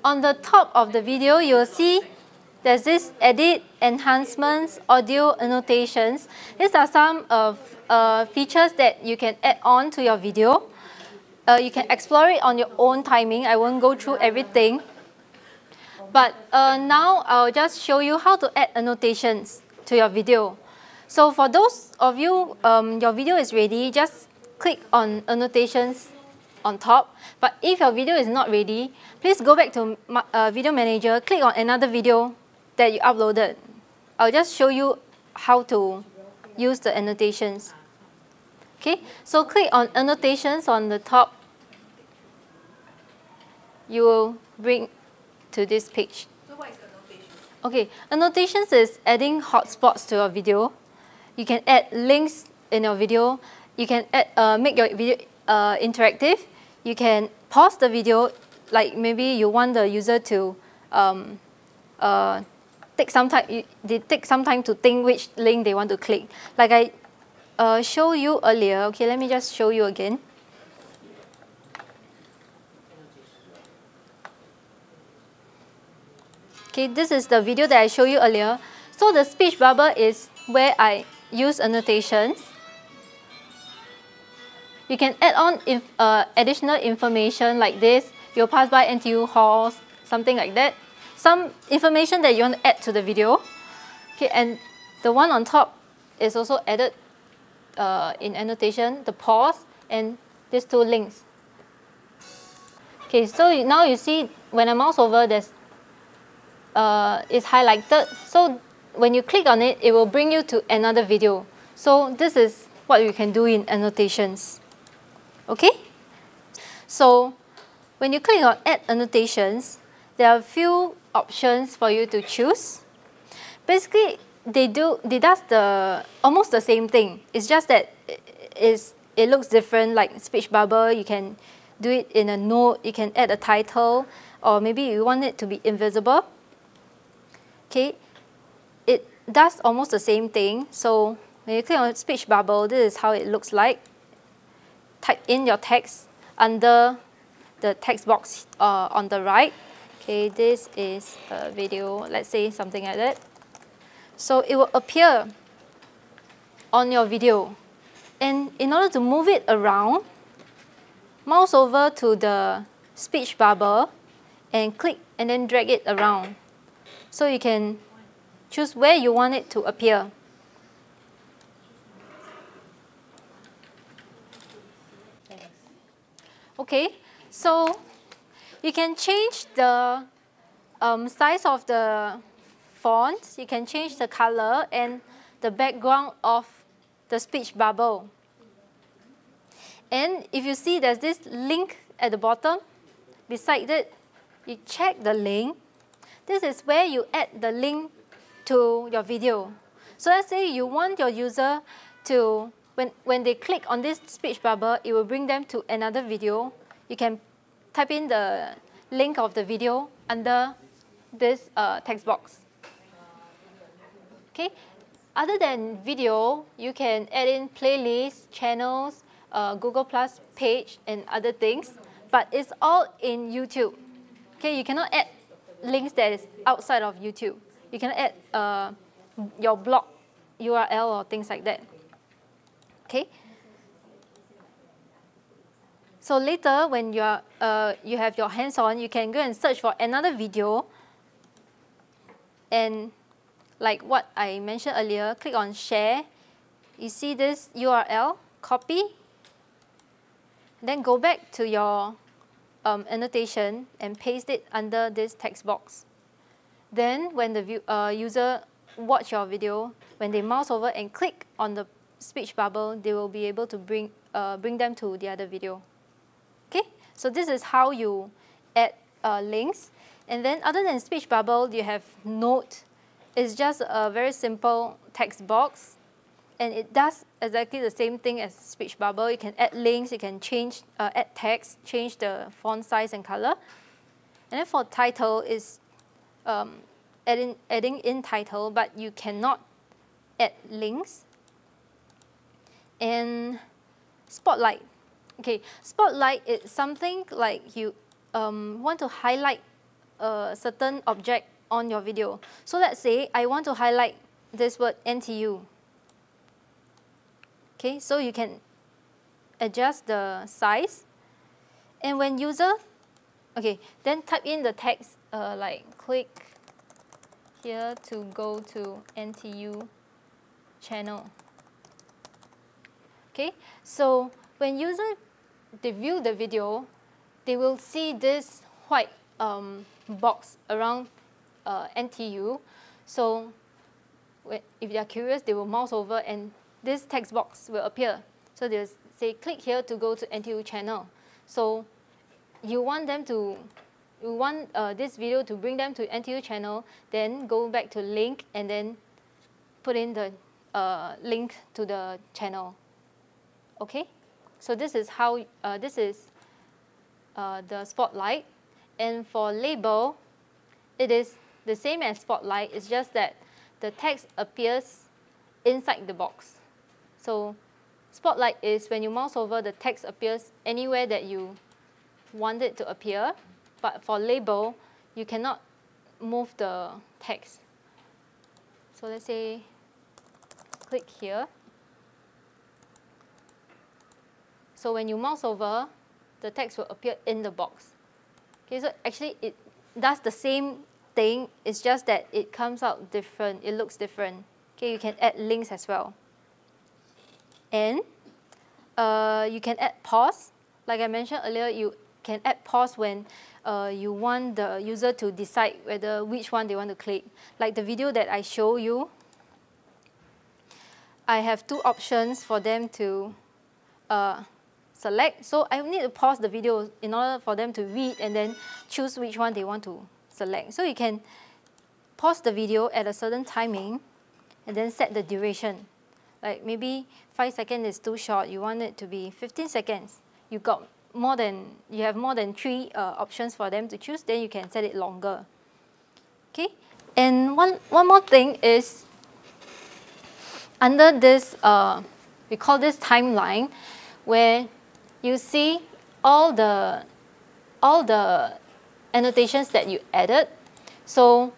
On the top of the video, you'll see there's this edit, enhancements, audio annotations. These are some of features that you can add on to your video. You can explore it on your own timing. I won't go through everything. But now I'll just show you how to add annotations to your video. So for those of you, your video is ready, just click on annotations on top. But if your video is not ready, please go back to Video Manager, click on another video that you uploaded. I'll just show you how to use the annotations. Okay, so click on annotations on the top. You will bring to this page. So what is annotations? Okay, annotations is adding hotspots to your video. You can add links in your video. You can add, make your video interactive. You can pause the video, like maybe you want the user to take some time. They take some time to think which link they want to click. Like I showed you earlier. Okay, let me just show you again. Okay, this is the video that I showed you earlier. So the speech bubble is where I use annotations. You can add on additional information like this. You'll pass by NTU halls, something like that. Some information that you want to add to the video. Okay, and the one on top is also added in annotation, the pause and these two links. Okay, so now you see when I mouse over, there's is highlighted. So when you click on it, it will bring you to another video. So this is what you can do in annotations. Okay? So when you click on add annotations, there are a few options for you to choose. Basically, they does almost the same thing. It's just that it looks different, like speech bubble. You can do it in a note, you can add a title, or maybe you want it to be invisible. Okay, it does almost the same thing. So when you click on speech bubble, this is how it looks like. Type in your text under the text box on the right. Okay, this is a video, let's say something like that. So it will appear on your video. And in order to move it around, mouse over to the speech bubble and click and then drag it around. So you can choose where you want it to appear. Okay, so you can change the size of the font, you can change the color and the background of the speech bubble. And if you see there's this link at the bottom, beside it, you check the link. This is where you add the link to your video. So let's say you want your user to, when they click on this speech bubble, it will bring them to another video. You can type in the link of the video under this text box. Okay. Other than video, you can add in playlists, channels, Google Plus page, and other things. But it's all in YouTube. Okay, you cannot add links that is outside of YouTube. You can add your blog URL or things like that. Okay. So later, when you have your hands on, you can go and search for another video. And like what I mentioned earlier, click on share. You see this URL, copy. Then go back to your annotation and paste it under this text box. Then when the user watch your video, when they mouse over and click on the speech bubble, they will be able to bring them to the other video. Okay, so this is how you add links. And then other than speech bubble, you have note. It's just a very simple text box. And it does exactly the same thing as speech bubble. You can add links, you can change, add text, change the font size and color. And then for title is adding in title, but you cannot add links. And spotlight. Okay, spotlight is something like you want to highlight a certain object on your video. So let's say I want to highlight this word NTU. Okay, so you can adjust the size. And when user, okay, then type in the text like click here to go to NTU channel. Okay, so when user they view the video, they will see this white box around NTU. So if they are curious, they will mouse over and this text box will appear. So they'll say click here to go to NTU channel. So you want them to, this video to bring them to NTU channel, then go back to link and then put in the link to the channel. Okay, so this is how this is the spotlight. And for label, it is the same as spotlight. It's just that the text appears inside the box. So spotlight is when you mouse over, the text appears anywhere that you want it to appear. But for label, you cannot move the text. So let's say click here. So when you mouse over, the text will appear in the box. Okay, so actually it does the same thing. It's just that it comes out different. It looks different. Okay, you can add links as well. And you can add pause. Like I mentioned earlier, you can add pause when you want the user to decide whether which one they want to click. Like the video that I show you, I have two options for them to select. So I need to pause the video in order for them to read and then choose which one they want to select. So you can pause the video at a certain timing and then set the duration. Like maybe 5 seconds is too short, you want it to be 15 seconds. You have more than 3 options for them to choose, then you can set it longer. Okay, and one more thing is under this, we call this timeline, where you see all the annotations that you added. So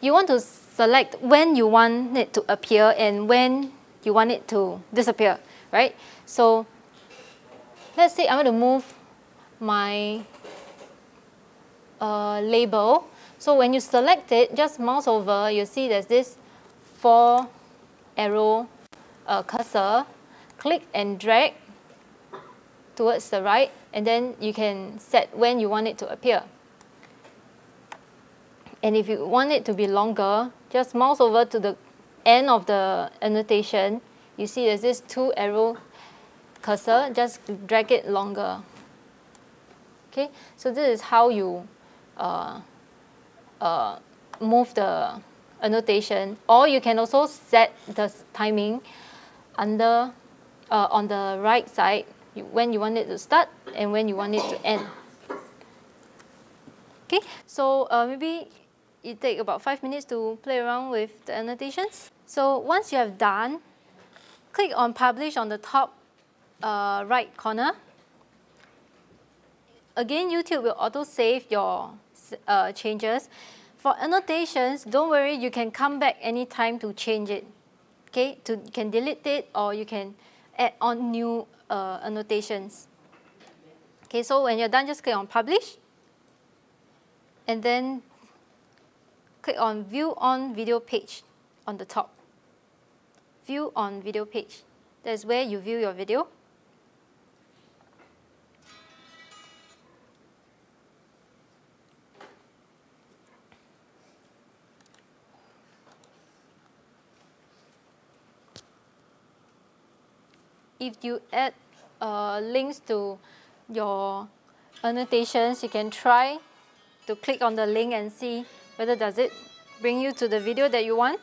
you want to select when you want it to appear and when you want it to disappear, right? So let's say I want to move my label. So when you select it, just mouse over, you'll see there's this 4 arrow cursor. Click and drag towards the right, and then you can set when you want it to appear. And if you want it to be longer, just mouse over to the end of the annotation. You see there's this 2 arrow cursor, just drag it longer. Okay, so this is how you move the annotation. Or you can also set the timing under on the right side, when you want it to start and when you want it to end. Okay, so maybe it takes about 5 minutes to play around with the annotations. So once you have done, click on Publish on the top right corner. Again, YouTube will auto-save your changes. For annotations, don't worry, you can come back anytime to change it. Okay, you can delete it or you can add on new annotations. Okay, so when you're done, just click on Publish. And then click on View on Video Page on the top. View on Video Page. That's where you view your video. If you add links to your annotations, you can try to click on the link and see whether does it bring you to the video that you want.